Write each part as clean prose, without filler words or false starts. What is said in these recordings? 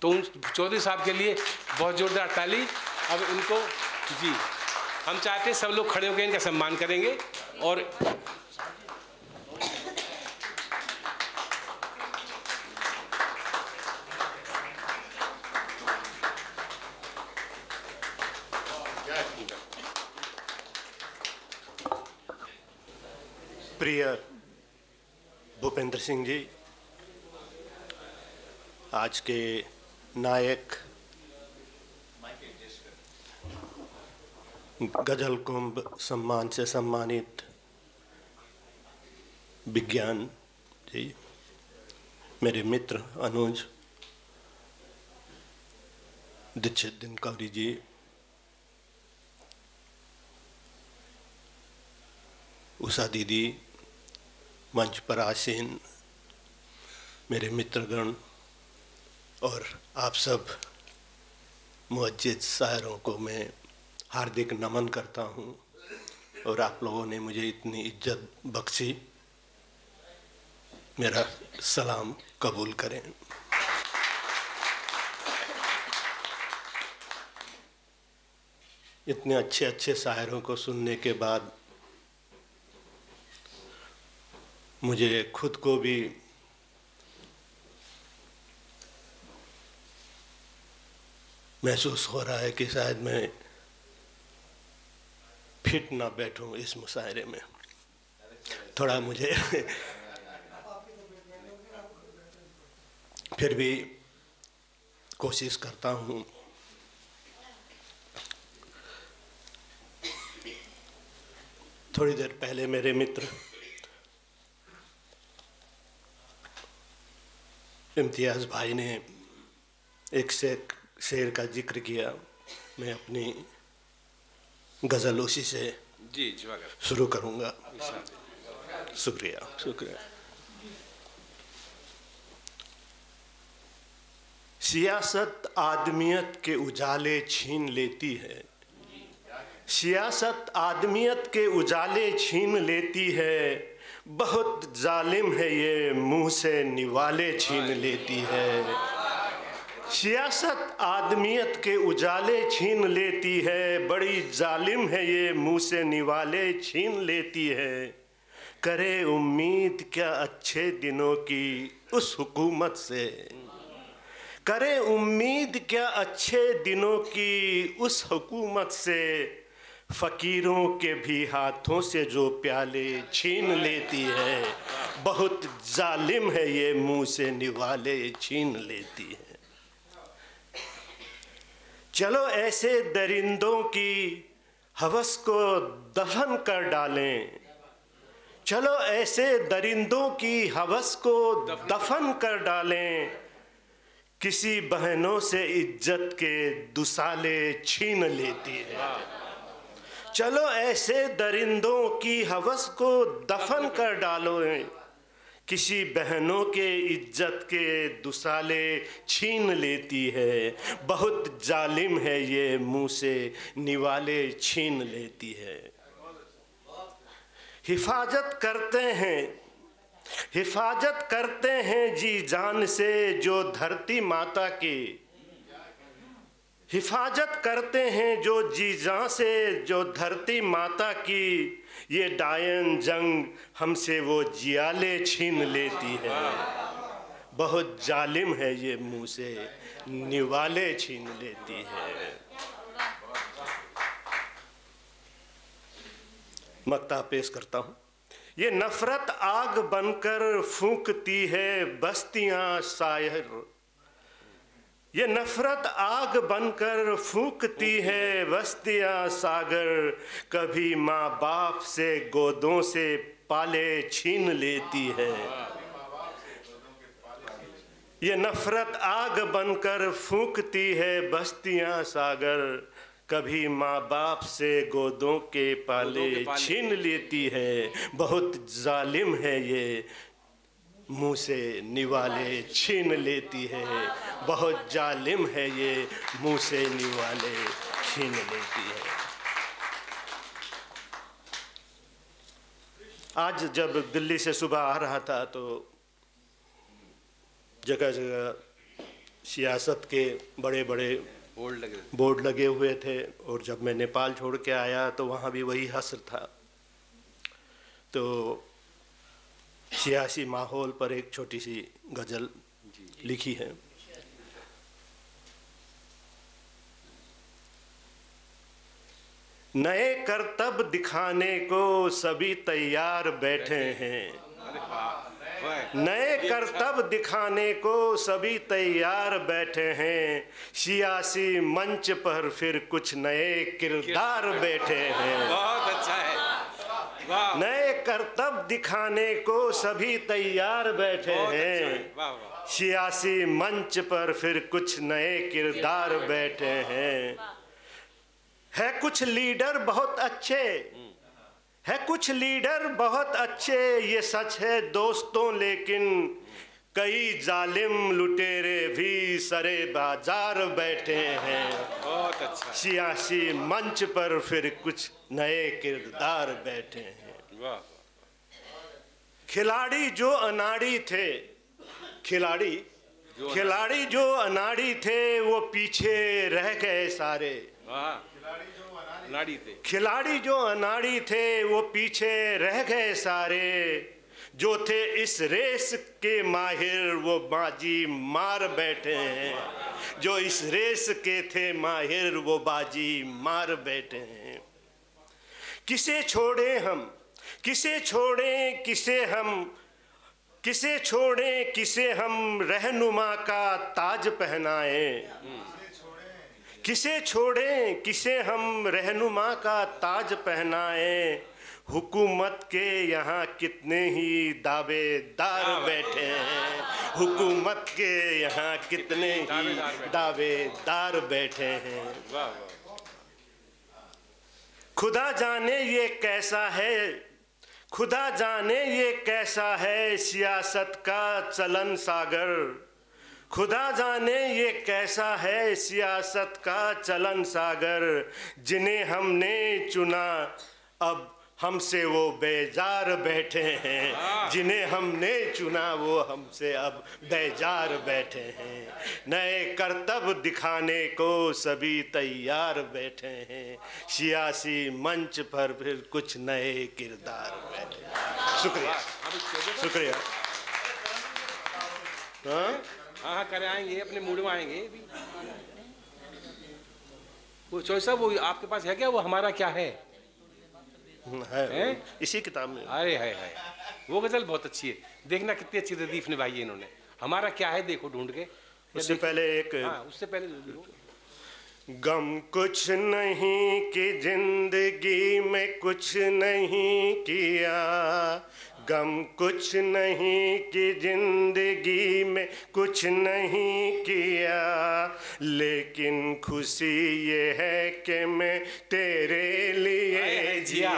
तो उन चौधरी साहब के लिए बहुत जोरदार ताली। अब इनको जी हम चाहते हैं सब लोग खड़े होकर इनका सम्मान करेंगे। और प्रिय भूपेंद्र सिंह जी, आज के नायक, गजल कुंभ सम्मान से सम्मानित विज्ञान जी, मेरे मित्र अनुज दीक्षित दिनकौरी जी, उषा दीदी, मंच पर आसीन मेरे मित्रगण और आप सब मुअज्जिज शायरों को मैं हार्दिक नमन करता हूं। और आप लोगों ने मुझे इतनी इज्जत बख्शी, मेरा सलाम कबूल करें। इतने अच्छे अच्छे शायरों को सुनने के बाद मुझे खुद को भी महसूस हो रहा है कि शायद मैं फिट ना बैठूं इस मुशायरे में। थोड़ा मुझे फिर भी कोशिश करता हूं। थोड़ी देर पहले मेरे मित्र इम्तियाज़ भाई ने एक शेर का जिक्र किया। मैं अपनी गज़ल उसी से जी शुरू करूँगा। शुक्रिया शुक्रिया। सियासत आदमियत के उजाले छीन लेती है, सियासत आदमियत के उजाले छीन लेती है, बहुत जालिम है ये मुंह से निवाले छीन लेती है। सियासत आदमियत के उजाले छीन लेती है, बड़ी जालिम है ये मुंह से निवाले छीन लेती है। करे उम्मीद क्या अच्छे दिनों की उस हुकूमत से, करे उम्मीद क्या अच्छे दिनों की उस हुकूमत से, फ़कीरों के भी हाथों से जो प्याले छीन लेती है, बहुत जालिम है ये मुंह से निवाले छीन लेती है। चलो ऐसे दरिंदों की हवस को दफन कर डालें, चलो ऐसे दरिंदों की हवस को दफन कर डालें, किसी बहनों से इज्जत के दुसाले छीन लेती है। चलो ऐसे दरिंदों की हवस को दफन कर डालो, किसी बहनों के इज्जत के दुसाले छीन लेती है, बहुत जालिम है ये मुंह से निवाले छीन लेती है। हिफाजत करते हैं जी जान से जो धरती माता की, हिफाजत करते हैं जो जी जान से जो धरती माता की, ये डायन जंग हमसे वो जियाले छीन लेती है, बहुत जालिम है ये मुंह से निवाले छीन लेती है। मक्ता पेश करता हूँ। ये नफरत आग बनकर फूंकती है बस्तियां शायर, ये नफरत आग बनकर फूंकती है बस्तियां सागर, कभी माँ बाप से गोदों से पाले छीन लेती है। ये नफरत आग बनकर फूंकती है बस्तियां सागर, कभी माँ बाप से गोदों के पाले छीन लेती है, बहुत जालिम है ये मुंह से निवाले छीन लेती है, बहुत जालिम है ये मुंह से निवाले छीन लेती है। आज जब दिल्ली से सुबह आ रहा था तो जगह जगह सियासत के बड़े बड़े बोर्ड लगे हुए थे, और जब मैं नेपाल छोड़ के आया तो वहाँ भी वही हस्र था। तो सियासी माहौल पर एक छोटी सी गज़ल लिखी है। नए करतब दिखाने को सभी तैयार बैठे हैं, नए करतब दिखाने को सभी तैयार बैठे हैं, सियासी मंच पर फिर कुछ नए किरदार बैठे हैं। बहुत अच्छा है, वाह। नए करतब दिखाने को सभी तैयार बैठे हैं, वाह वाह। सियासी मंच पर फिर कुछ नए किरदार बैठे हैं। है कुछ लीडर बहुत अच्छे, है कुछ लीडर बहुत अच्छे, ये सच है दोस्तों, लेकिन कई जालिम लुटेरे भी सरे बाजार बैठे हैं। बहुत अच्छा। सियासी मंच पर फिर कुछ नए किरदार बैठे हैं। वाह। खिलाड़ी जो अनाड़ी थे, खिलाड़ी जो अनाड़ी थे वो पीछे रह गए सारे। खिलाड़ी जो अनाड़ी थे वो पीछे रह गए सारे, जो थे इस रेस के माहिर वो बाजी मार बैठे हैं, जो इस रेस के थे माहिर वो बाजी मार बैठे हैं। किसे छोड़े हम, किसे छोड़ें, किसे छोड़ें, किसे हम रहनुमा का ताज पहनाएं, किसे छोड़ें, किसे हम रहनुमा का ताज पहनाएं, हुकूमत के यहाँ कितने ही दावेदार बैठे हैं, हुकूमत के यहाँ कितने ही दावेदार बैठे हैं। खुदा जाने ये कैसा है, खुदा जाने ये कैसा है सियासत का चलन सागर, खुदा जाने ये कैसा है सियासत का चलन सागर, जिन्हें हमने चुना अब हमसे वो बेजार बैठे हैं, जिन्हें हमने चुना वो हमसे अब बेजार बैठे हैं। नए करतब दिखाने को सभी तैयार बैठे हैं, सियासी मंच पर फिर कुछ नए किरदार बैठे हैं। शुक्रिया, शुक्रिया। हाँ हाँ करें, आएंगे अपने मूड में आएंगे। वो चौधरी साहब, वो आपके पास है क्या, वो हमारा क्या है? इसी किताब में। अरे है, वो गजल बहुत अच्छी है, देखना कितनी अच्छी तदीफ निभाई है इन्होंने। हमारा क्या है देखो ढूंढ के। उससे पहले एक, उससे पहले गम कुछ नहीं कि जिंदगी में कुछ नहीं किया, गम कुछ नहीं कि जिंदगी में कुछ नहीं किया, लेकिन खुशी ये है कि मैं तेरे लिए जिया।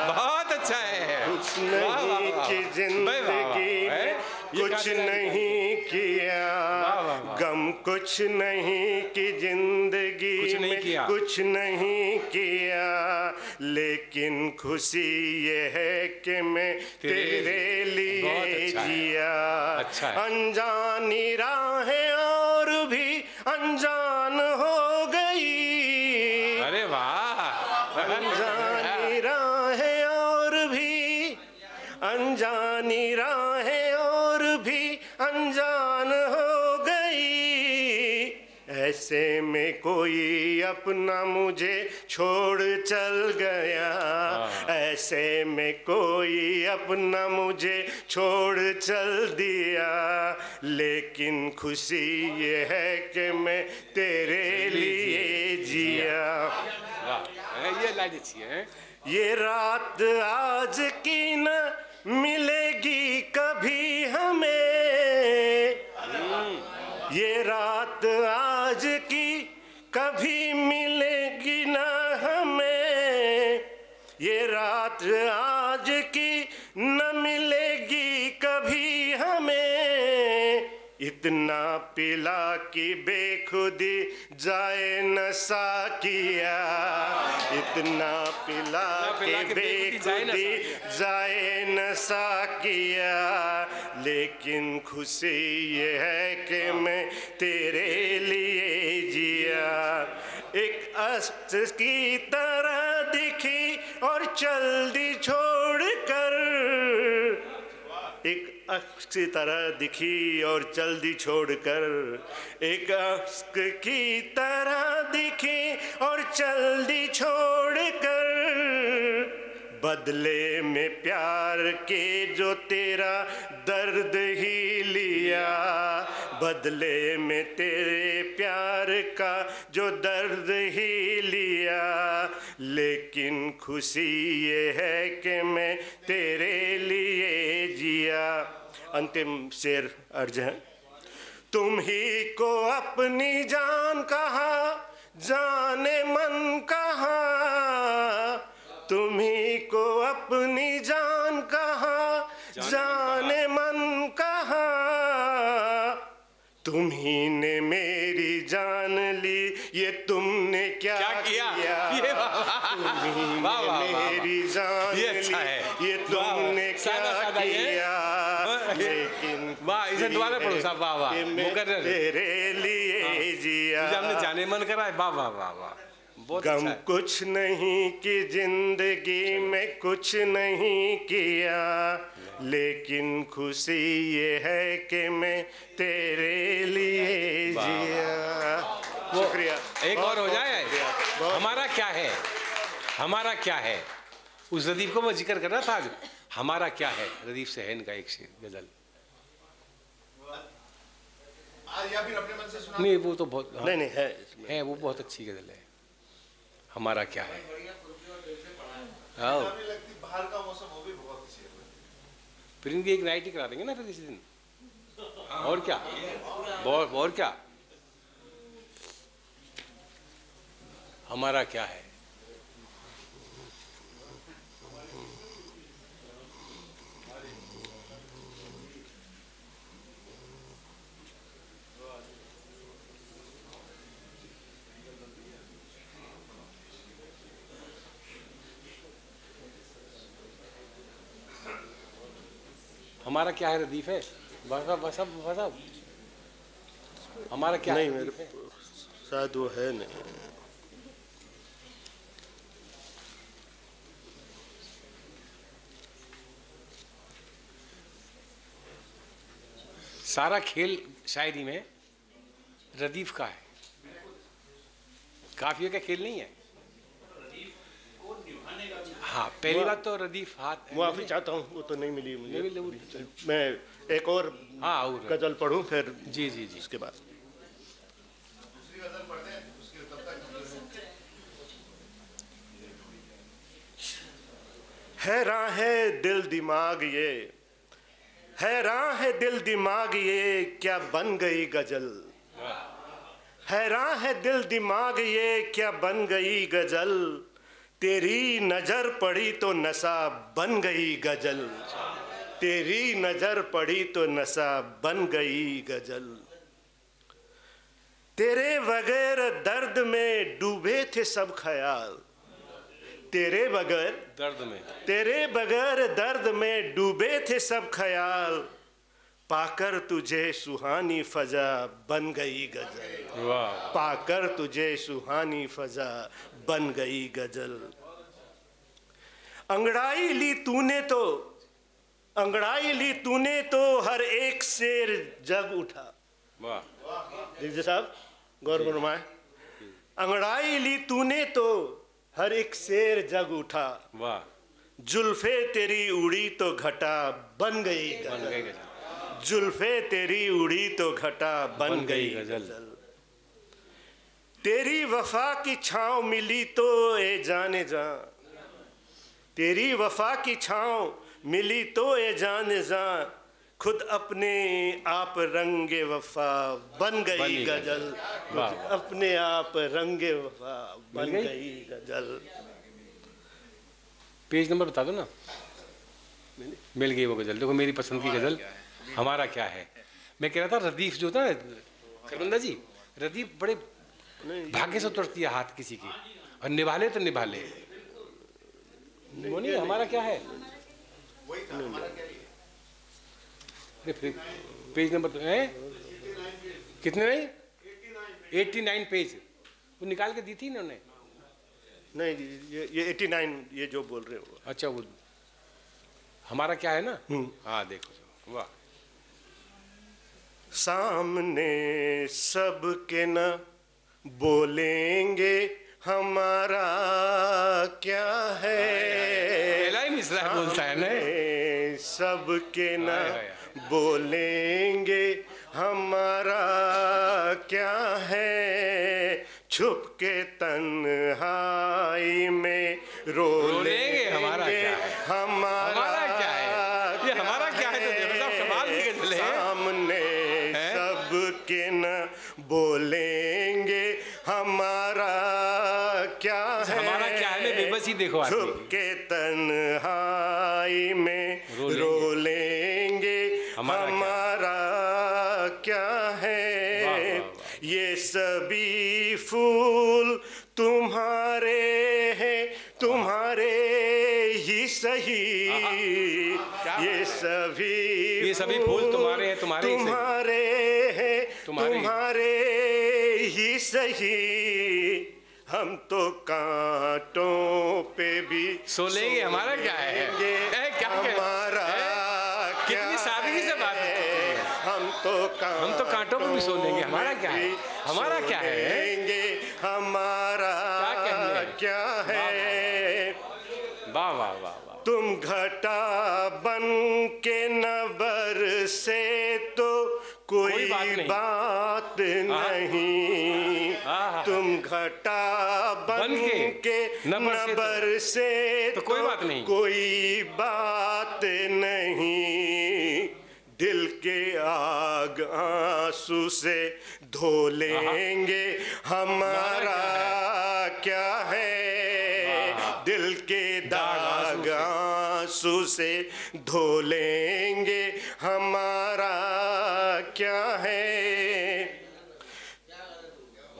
बहुत अच्छा है। कुछ नहीं कि जिंदगी में कुछ नहीं किया, गम कुछ नहीं कि जिंदगी में कुछ नहीं किया, लेकिन खुशी ये है कि मैं तेरे लिए जिया। अनजानी राहें और भी अनजान हो गई, अरे वाह। अनजानी राहें और भी, अनजानी राहें और भी अनजान हो गई, ऐसे में कोई अपना मुझे छोड़ चल गया, ऐसे में कोई अपना मुझे छोड़ चल दिया, लेकिन खुशी ये है कि मैं तेरे लिए जिया। ये लाइन अच्छी है। ये रात आज की न मिलेगी कभी हमें, ये रात आज की कभी मिलेगी न हमें, ये रात आज की न मिलेगी कभी हमें, इतना पिला कि बेखुदी जाए नशा किया, इतना पिला कि बेखुदी जाए नशा नशा किया, लेकिन खुशी ये है कि मैं तेरे लिए जिया। एक अस्त की तरह दिखी और चल दी छोड़ कर, एक अश्क की तरह दिखी और चल दी छोड़कर, एक अश्क की तरह दिखी और चल दी छोड़कर, बदले में प्यार के जो तेरा दर्द ही लिया, बदले में तेरे प्यार का जो दर्द ही लिया, लेकिन खुशी ये है कि मैं तेरे लिए जिया। अंतिम शेर अर्ज है। तुम ही को अपनी जान कहा, जाने मन कहा, तुम ही को अपनी जान कहा, जाने मन कहा, तुम ही ने मेरी जान ली, ये तुमने क्या किया? ये तुम ही ने मेरी जान ली, ये तुमने क्या किया? लेकिन वाह, इसे दोबारा पढ़ो साहब। वाह वाह, मुकर्रर तेरे लिए जिया। हमने जाने मन करा है। वाह वाह वाह वाह, गम कुछ नहीं कि जिंदगी में कुछ नहीं किया, लेकिन खुशी ये है कि मैं तेरे लिए जिया। शुक्रिया। एक और हो जाए। हमारा क्या है, हमारा क्या है, उस रदीफ को मैं जिक्र कर रहा था आज। हमारा क्या है, रदीफ सहन का एक शेर गजल। या फिर अपने मन से सुना? नहीं वो तो बहुत, नहीं नहीं है वो बहुत अच्छी गजल है। हमारा क्या है। हाँ, बाहर का मौसम वो भी बहुत अच्छी है। फिर इनकी एक नाइट ही करा देंगे ना फिर इसी दिन। और क्या, और क्या। हमारा क्या है। हमारा क्या है रदीफ है। बस हमारा क्या नहीं, है मेरे है? शायद वो है नहीं। सारा खेल शायरी में रदीफ का है, काफिये का खेल नहीं है। हाँ, पहली बात तो रदीफ हाथ। माफी चाहता हूँ, वो तो नहीं मिली मुझे। नहीं मिली। मैं एक और हाँ, और गजल पढ़ूं फिर जी जी जी उसके बाद। दूसरी गजल पढ़ते हैं, उसके तब तक हैरान है दिल दिमाग ये, हैरान है दिल दिमाग ये, क्या बन गई गजल। हैरान है दिल दिमाग ये, क्या बन गई गजल। तेरी नजर पड़ी तो नशा बन गई गजल, तेरी नजर पड़ी तो नशा बन गई गजल। तेरे बगैर दर्द में डूबे थे सब ख्याल, तेरे बगैर दर्द में, तेरे बगैर दर्द में डूबे थे सब ख्याल। पाकर तुझे सुहानी फजा बन गई गजल, वाह। पाकर तुझे सुहानी फजा बन गई गजल। अंगड़ाई ली तूने तो, अंगड़ाई ली तूने तो हर एक शेर जग उठा। वाह, दीजिए साहब गौर फरमाए। अंगड़ाई ली तूने तो हर एक शेर जग उठा। वाह, जुल्फे तेरी उड़ी तो घटा बन गई बन गजल, गई गजल। जुल्फे तेरी उड़ी तो घटा बन गई गजल। तेरी वफा की छाँव मिली तो ए जाने जा, तेरी वफा की छाँव मिली तो ए जाने जा। खुद अपने आप रंगे वफा बन गई गजल, अपने आप रंगे वफा बन गई गजल। पेज नंबर बता दो ना। मिल गई वो गजल। देखो मेरी पसंद की गजल हमारा क्या है। मैं कह रहा था रदीफ जो था खरबंदा जी, रदीफ बड़े भाग्य से उतरती है हाथ किसी की, और निभाले तो निभाले। वो नहीं हमारा क्या है। वही था हमारा क्या ये अरे फिर पेज नंबर है कितने नहीं 89 पेज वो निकाल के दी थी इन्होंने। नहीं, ये 89 ये जो बोल रहे हो। अच्छा वो हमारा क्या है ना। हाँ देखो वाह। सामने सबके न बोलेंगे हमारा क्या है, एलाई मिश्रा बोलता है ना। सबके न बोलेंगे हमारा क्या है, छुप के तन्हाई में रो लेंगे हमारा क्या है, हमारा क्या है, ये हमारा क्या है। तो देखो साहब कमाल की गजल है। सामने सबके न बोलेंगे हमारा क्या है, हमारा क्या है मैं बेबसी देखो छुप के तन्हाई में रो लेंगे हमारा क्या है, ये सभी फूल तुम्हारे हैं, तुम्हारे ही सही, ये सभी फूल तुम्हारे हैं, तुम्हारे हैं, तुम्हारे ही सही, हम तो कांटों पे भी सो लेंगे हमारा क्या है, क्या हमारा कितनी सादगी से बात है। हम तो कांटों पे भी सो लेंगे हमारा क्या है, हमारा क्या है, हमारा क्या है। वाह वाह वाह वाह। तुम घटा बन के न बरसे तो कोई बात नहीं, तुम घटा बन के न बरसे तो कोई बात नहीं, दिल के आग आंसू से धो लेंगे हमारा क्या है, दिल के दाग आंसू से धो लेंगे हमारा क्या है।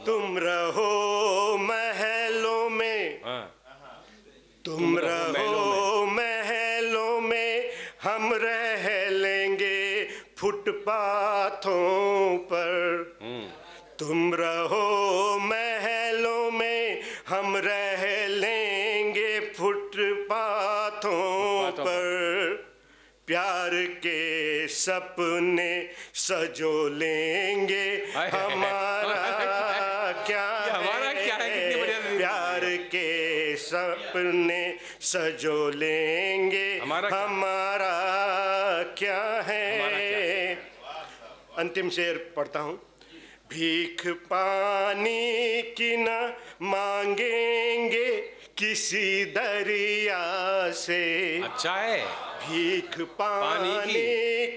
तुम रहो महलों में, तुम रहो महलों में, हम रह लेंगे फुटपाथों पर, तुम रहो महलों में, हम रह लेंगे फुटपाथों पर, प्यार के सपने सजो लेंगे हमारा क्या है, प्यार के सपने सजो लेंगे हमारा क्या है। अंतिम शेर पढ़ता हूँ। भीख पानी की न मांगेंगे किसी दरिया से, अच्छा है, भीख पानी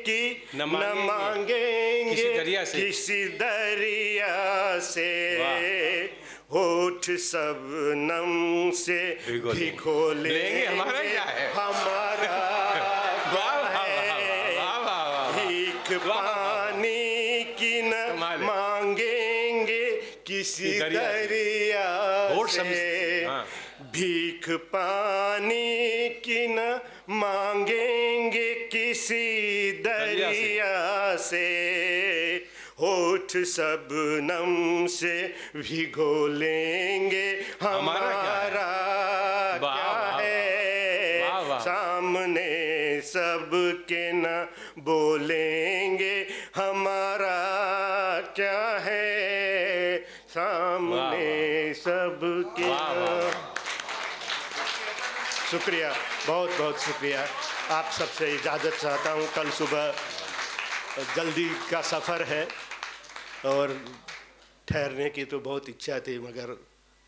की न मांगेंगे किसी दरिया से, होठ सबनम से भिगो लेंगे हमारा क्या है, हमारा भीख पानी की न मांगेंगे किसी दरिया से, भीख पानी की न मांगेंगे किसी दरिया से, होठ सबनम से भिगो लेंगे हमारा क्या है, सामने सबके न बोलेंगे हमारा क्या है, सामने सबके। शुक्रिया, बहुत बहुत शुक्रिया। आप सबसे इजाज़त चाहता हूँ, कल सुबह जल्दी का सफ़र है और ठहरने की तो बहुत इच्छा थी, मगर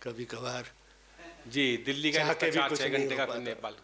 कभी कभार जी दिल्ली का 4-6 घंटे का नेपाल।